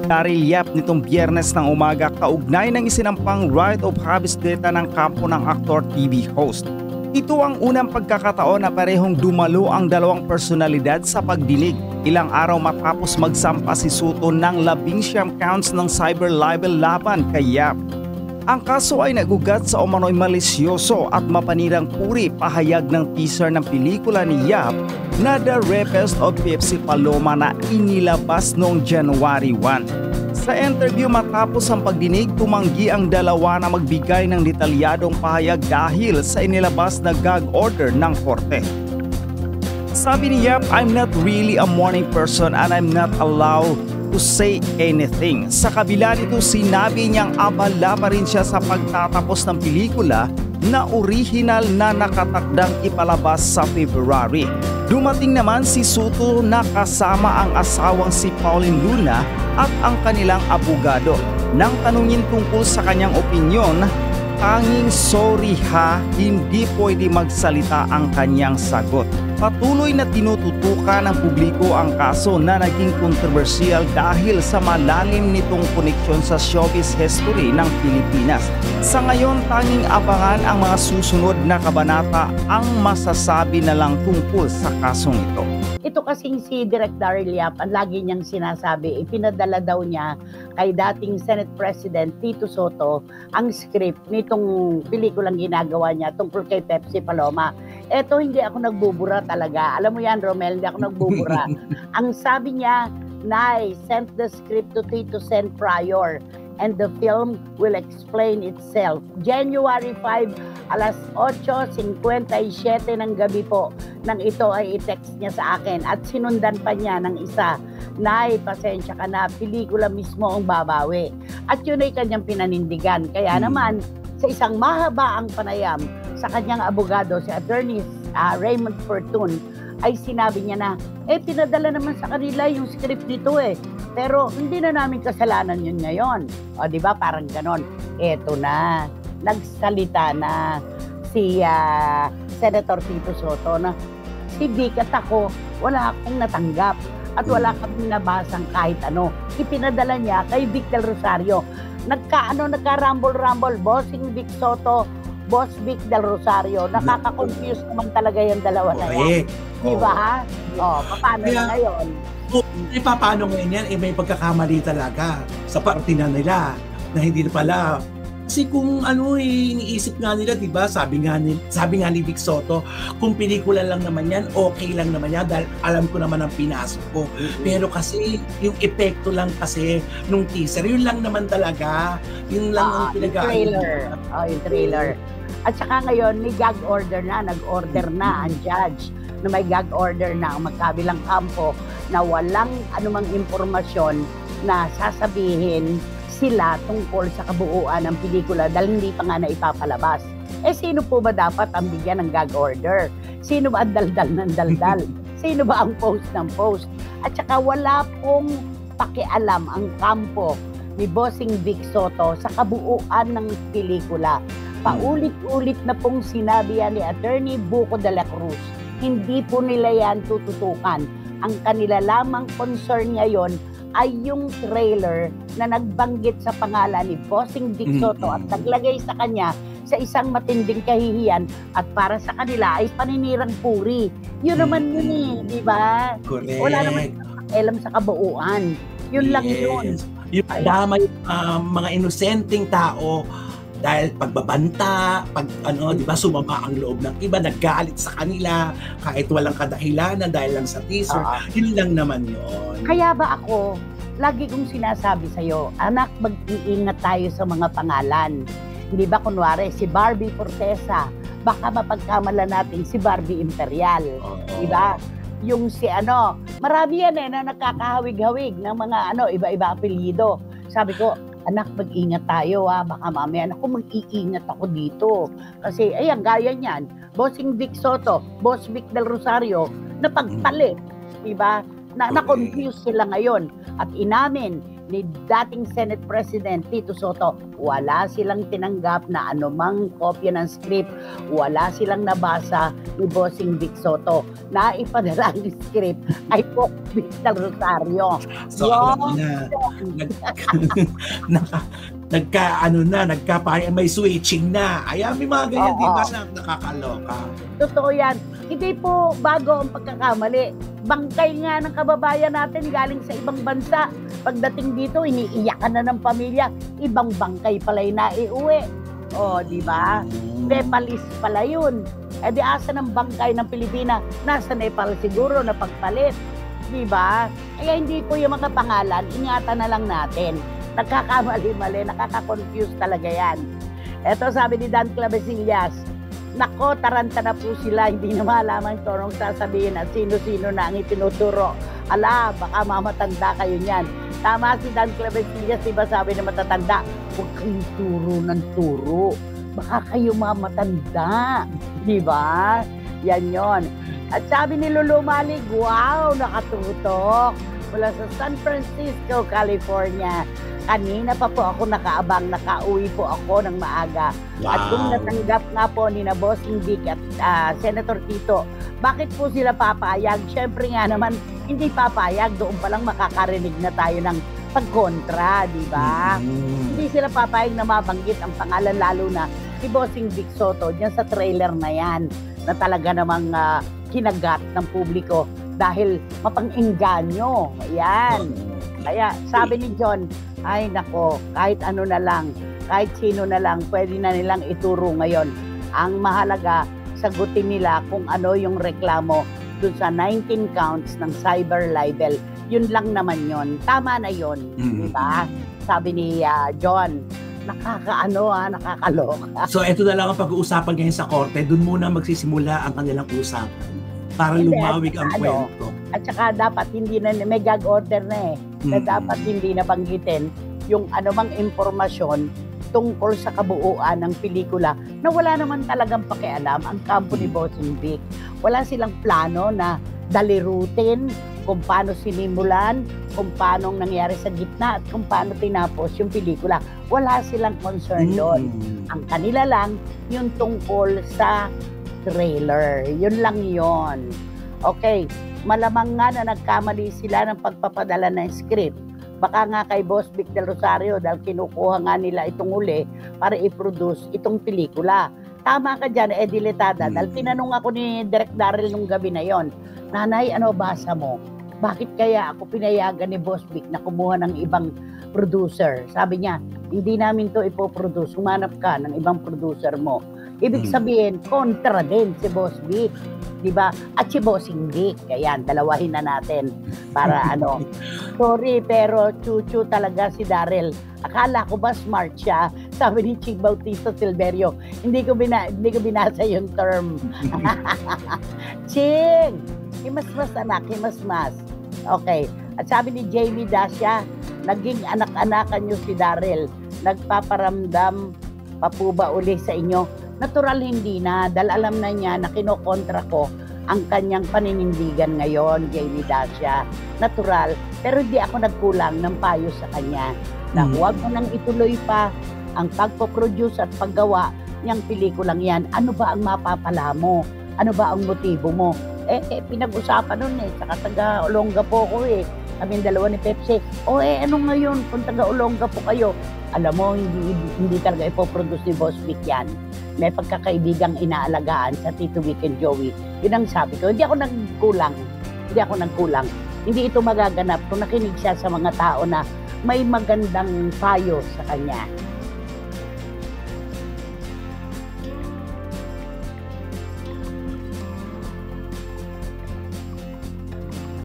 Daryl Yap nitong Biyernes ng umaga kaugnay ng isinampang right of habeas data ng kampo ng aktor TV host. Ito ang unang pagkakataon na parehong dumalo ang dalawang personalidad sa pagdinig. Ilang araw matapos magsampa si Soto ng 19 counts ng cyber libel laban kay Yap. Ang kaso ay nagugat sa umano'y malisyoso at mapanirang puri pahayag ng teaser ng pelikula ni Yap na The Rapist of Pepsi Paloma na inilabas noong January 1. Sa interview matapos ang pagdinig, tumanggi ang dalawa na magbigay ng detalyadong pahayag dahil sa inilabas na gag order ng korte. Sabi ni Yap, "I'm not really a morning person and I'm not allowed to say anything." Sa kabila nito, sinabi niyang abala pa rin siya sa pagtatapos ng pelikula na orihinal na nakatakdang ipalabas sa February. Dumating naman si Soto na kasama ang asawang si Pauline Luna at ang kanilang abogado. Nang tanungin tungkol sa kanyang opinyon, tanging sorry ha, hindi pwede magsalita ang kanyang sagot. Patuloy na tinututukan ng publiko ang kaso na naging kontrobersyal dahil sa malalim nitong koneksyon sa showbiz history ng Pilipinas. Sa ngayon, tanging abangan ang mga susunod na kabanata ang masasabi na lang tungkol sa kasong ito. Ito kasing si Direk Daryl Yap, ang lagi niyang sinasabi, ipinadala daw niya kay dating Senate President Tito Soto ang script nitong pelikulang ginagawa niya tungkol kay Pepsi Paloma. Eto, hindi ako nagbubura talaga. Alam mo yan, Romel, hindi ako nagbubura. Ang sabi niya, "Nay, sent the script to Tito Sen prior and the film will explain itself." January 5, alas 8:57 ng gabi po nang ito ay i-text niya sa akin at sinundan pa niya ng isa, "Nay, pasensya ka na, pelikula mismo ang babawi." At yun ay kanyang pinanindigan. Kaya naman, sa isang mahabaang panayam sa kanyang abogado, si Attorney Raymond Fortun, ay sinabi niya na, pinadala naman sa kanila yung script nito pero hindi na namin kasalanan yun ngayon. O di ba parang ganon. Eto na, nagsalita na si Senator Tito Soto na, "Si Vic at ako, wala akong natanggap at wala kaming nabasang kahit ano. Ipinadala niya kay Vic Del Rosario." Nagka-rumble-rumble, bossing Vic Soto, Boss Vic Del Rosario. Nakaka-confuse naman talaga yung dalawa na yan. Di ba? Paano na ngayon? Paano ngayon yan? May pagkakamali talaga sa parte na nila na hindi na pala. Kasi kung iniisip nga nila, di ba? Sabi nga ni Vic Soto, kung pelikula lang naman yan, okay lang naman yan dahil alam ko naman ang pinasok ko. Pero kasi yung epekto lang kasi nung teaser, yun lang naman talaga. Yun lang ang trailer. Yung trailer. At saka ngayon, may gag order na, nag-order na ang judge na may gag order na ang magkabilang kampo na walang anumang impormasyon na sasabihin sila tungkol sa kabuuan ng pelikula dahil hindi pa nga na ipapalabas. Sino po ba dapat ang bigyan ng gag order? Sino ba ang daldal ng daldal? Sino ba ang post ng post? At saka wala pong pakialam ang kampo ni Bossing Vic Soto sa kabuuan ng pelikula. Paulit-ulit na pong sinabi yan ni Attorney Buko de la Cruz. Hindi po nila yan tututukan. Ang kanila lamang concern ngayon ay yung trailer na nagbanggit sa pangalan ni Bossing Vic Soto at naglagay sa kanya sa isang matinding kahihiyan at para sa kanila ay paninirang puri. Yun naman yun di ba? Correct. Wala naman alam sa kabuuan. Yun lang yun. Yung damay mga inosenteng tao dahil pagbabanta, di ba, sumama ang loob ng iba, naggalit sa kanila kahit walang kadahilanan dahil lang sa teaser. Yun lang naman yun. Kaya ba ako, lagi kong sinasabi sa'yo, anak, mag-iingat tayo sa mga pangalan. Hindi ba kunwari, si Barbie Fortesa, baka mapagkamala natin si Barbie Imperial. Di ba? Yung si marami yan na nakakahawig-hawig ng mga iba-iba apelyido. Sabi ko, anak, mag-ingat tayo baka mamaya mag-iingat ako dito. Kasi, ayan, gaya niyan, Bossing Vic Soto, Boss Vic Del Rosario, napagpalit, diba? Na-confuse sila ngayon. At inamin ni dating Senate President Tito Soto, wala silang tinanggap na anumang kopya ng script, wala silang nabasa ni Bossing Vic Soto na ipadala ang script ay po Victor Rosario. So, alam na, may switching na. Ayan, may mga ganyan, di ba, na nakakaloka. Totoo yan. Hindi po bago ang pagkakamali. Bangkay nga ng kababayan natin galing sa ibang bansa. Pagdating dito, iniiyakan na ng pamilya. Ibang bangkay pala yung naiuwi. O, di ba? Nepalis pala yun. E di asa ng bangkay ng Pilipinas? Nasa Nepal siguro na pagpalit. Di ba? Kaya hindi ko yung mga pangalan, ingatan na lang natin. Nagkakamali-mali, nakaka-confuse talaga yan. Eto sabi ni Dan Clavesillas, nako, taranta na po sila, hindi na malaman ito nung sasabihin at sino-sino na ang itinuturo. Ala, baka mamatanda kayo niyan. Tama si Dan Clavesillas, diba sabi na matatanda, huwag kayong turo ng turo. Baka kayo mamatanda. Diba? Yan yon. At sabi ni Lulu Malig, wow, nakatutok. Mula sa San Francisco, California. Kanina pa po ako nakaabang, nakauwi po ako ng maaga. Wow. At kung natanggap nga po ni na Bossing Vic at Senator Tito, bakit po sila papayag? Siyempre nga naman, hindi papayag. Doon pa lang makakarinig na tayo ng pagkontra, di ba? Hindi sila papayag na mabanggit ang pangalan, lalo na si Bossing Vic Soto diyan sa trailer na yan, na talaga namang kinagat ng publiko dahil mapang-engganyo. Ayan. Kaya sabi ni John, ay nako, kahit ano na lang, kahit sino na lang, pwede na nilang ituro ngayon. Ang mahalaga, sagutin nila kung ano yung reklamo dun sa 19 counts ng cyber libel. Yun lang naman yun. Tama na yun. Di ba? Sabi ni John, nakakaloka. So, ito na lang ang pag-uusapan ngayon sa korte. Doon muna magsisimula ang kanilang usapan para lumawig ang kwento. At saka dapat hindi na, may gag order na na dapat hindi nabanggitin yung anumang impormasyon tungkol sa kabuuan ng pelikula na wala naman talagang pakialam ang kampo ni Bossing Vic. Wala silang plano na dalirutin kung paano sinimulan, kung paano nangyari sa gitna, at kung paano tinapos yung pelikula. Wala silang concern doon. Ang kanila lang, yung tungkol sa trailer. Yun lang yon. Okay, malamang nga na nagkamali sila ng pagpapadala ng script. Baka nga kay Boss Vic Del Rosario dahil kinukuha nga nila itong uli para i-produce itong pelikula. Tama ka dyan, Ediletada. Dahil tinanong ako ni Direk Daryl nung gabi na yon, Nanay, ano basa mo? Bakit kaya ako pinayagan ni Boss Vic na kumuha ng ibang producer? Sabi niya, hindi namin to ipoproduce. Humanap ka ng ibang producer mo. Ibig sabihin, kontra din si Boss Vic. Diba? At si Bossing Vic. Kaya dalawahin na natin para ano. Sorry, pero chuchu talaga si Daryl. Akala ko ba smart siya? Sabi ni Ching Bautista Silverio. Hindi ko binasa yung term. Ching! Himasmas anak, himasmas. Okay. At sabi ni Jamie Dacia, naging anak-anakan niyo si Daryl. Nagpaparamdam pa po ba uli sa inyo? Natural hindi na, dahil alam na niya na kinokontra ko ang kanyang paninindigan ngayon, Jamie Dacia. Natural, pero hindi ako nagkulang ng payo sa kanya na huwag mo nang ituloy pa ang pagpo-produce at paggawa niyang pelikulang yan. Ano ba ang mapapala mo? Ano ba ang motibo mo? Pinag-usapan nun saka taga Olongapo ko Kaming dalawa ni Pepsi. Ano ngayon kung taga Olongapo po kayo? Alam mo, hindi talaga ipoproduce ni Boss Vic yan. May pagkakaibigang inaalagaan sa Tito Vic and Joey. Yun ang sabi ko. Hindi ako nagkulang. Hindi ito magaganap kung nakinig siya sa mga tao na may magandang payo sa kanya.